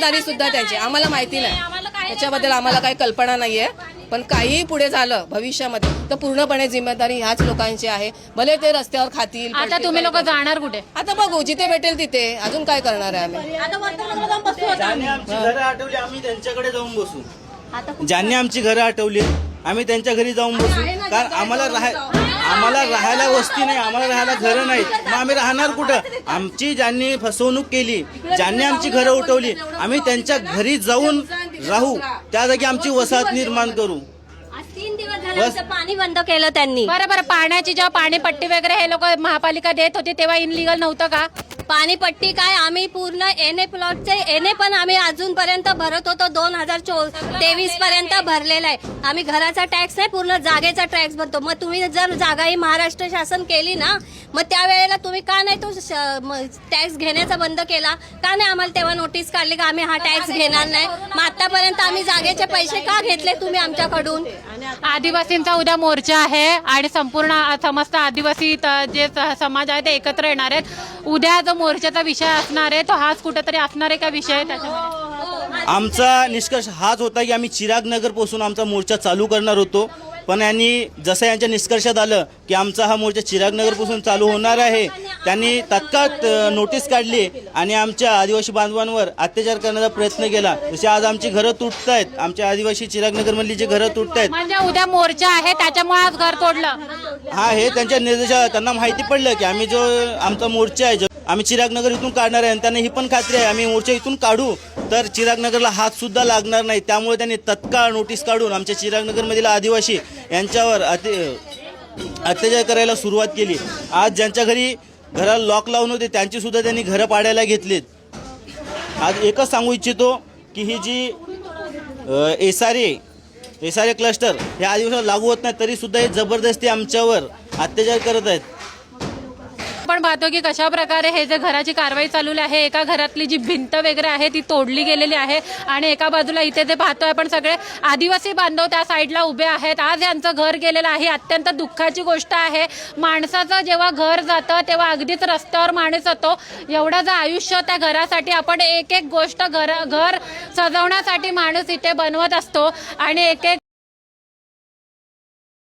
जिम्मेदारी सुद्धा त्यांची, आम्हाला माहिती नाही त्याच्याबद्दल, आम्हाला काही कल्पना नाहीये. पण काहीही पुढे झालं भविष्यामध्ये तर पूर्णपणे जिम्मेदारी ह्याच लोकांची आहे. भले ते रस्त्यावर खातील. आता तुम्ही लोक जाणार कुठे? आता बघू, जिथे भेटेल तिथे. अजून काय करणार आहे आम्ही? ज्यांनी आमची घरं आठवली आम्ही त्यांच्याकडे जाऊन बसू. ज्यांनी आमची घरं आठवली आम्ही त्यांच्या घरी जाऊन बसू. कारण आम्हाला राहायला वस्ती नाही, आम्हाला राहायला घरं नाहीत. मग आम्ही राहणार कुठं? आमची ज्यांनी फसवणूक केली, ज्यांनी आमची घरं उठवली, आम्ही त्यांच्या घरी जाऊन राहू. त्या जागी आमची वसाहत निर्माण करू. 3 दिवस झाले आमचं पाणी बंद केलं त्यांनी. बरं, पाण्याची जेव्हा पाणीपट्टी वगैरे हे लोक महापालिका देत होती तेव्हा इनलिगल नव्हतं का? पाणीपट्टी काय, आम्ही पूर्ण एनए प्लॉटचे एनए पण आम्ही अजूनपर्यंत भरत होतो. 2023 पर्यंत भरलेला आहे. आम्ही घराचा टॅक्स नाही, पूर्ण जागेचा टॅक्स भरतो. मग तुम्ही जर जागा ही महाराष्ट्र शासन केली ना, मग त्यावेळेला तुम्ही का नाही तो टॅक्स घेण्याचा बंद केला? का नाही आम्हाला तेव्हा नोटीस काढली का आम्ही हा टॅक्स घेणार नाही? मग आतापर्यंत आम्ही जागेचे पैसे का घेतले तुम्ही आमच्याकडून? आदिवासींचा उद्या मोर्चा आहे आणि संपूर्ण समस्त आदिवासी जे समाज आहे ते एकत्र येणार आहेत. उद्या जो मोर्चाचा विषय असणार आहे तो हाच कुठेतरी असणार आहे का विषय? त्याच्यामध्ये आमचा निष्कर्ष हाच होता की आम्ही चिराग नगर पासून आमचा मोर्चा चालू करणार होतो. पण यांनी जसं यांच्या निष्कर्षात आलं की आमचा हा मोर्चा चिराग नगर पासून चालू होणार आहे, त्यांनी तत्काळ नोटीस काढली आणि आमच्या आदिवासी बांधवांवर अत्याचार करण्याचा प्रयत्न केला. जसे आज आमची घरं तुटत आहेत, आमच्या आदिवासी चिराग नगर मधली जी घरं तुटत आहेत. म्हणजे उद्या मोर्चा आहे त्याच्यामुळे आज घर तोडलं? हा, हे त्यांच्या निर्देशात त्यांना माहिती पडलं की आम्ही जो आमचा मोर्चा आहे आम्ही चिराग नगर इथून काढणार आहे. आणि त्यांना ही पण खात्री आहे आम्ही मोर्चा इथून काढू तर चिराग नगरला हात सुद्धा लागणार नाही. त्यामुळे त्यांनी तत्काळ नोटीस काढून आमच्या चिराग नगरमधील आदिवासी यांच्यावर अत्याचार करायला सुरुवात केली. आज ज्यांच्या घरी घराला लॉक लावून होते त्यांची सुद्धा त्यांनी घरं पाडायला घेतलीत. आज एकच सांगू इच्छितो की ही जी एसआरए क्लस्टर हे आदिवासीला लागू होत नाही तरी सुद्धा हे जबरदस्ती आमच्यावर अत्याचार करत आहेत. आपण पाहतो की कशा प्रकारे हे जे घराची कारवाई चालू आहे, एका घरातली जी भिंत वगैरे आहे ती तोडली गेलेली आहे आणि एका बाजूला इथे जे पाहतोय आपण सगळे आदिवासी बांधव त्या साईडला उभे आहेत. आज यांचं घर गेलेलं आहे, अत्यंत दुःखाची गोष्ट आहे. माणसाचं जेव्हा घर जातं तेव्हा अगदीच रस्त्यावर माणूस होतो. एवढं जर आयुष्य त्या घरासाठी आपण एक एक गोष्ट घर सजवण्यासाठी माणूस इथे बनवत असतो आणि एक एक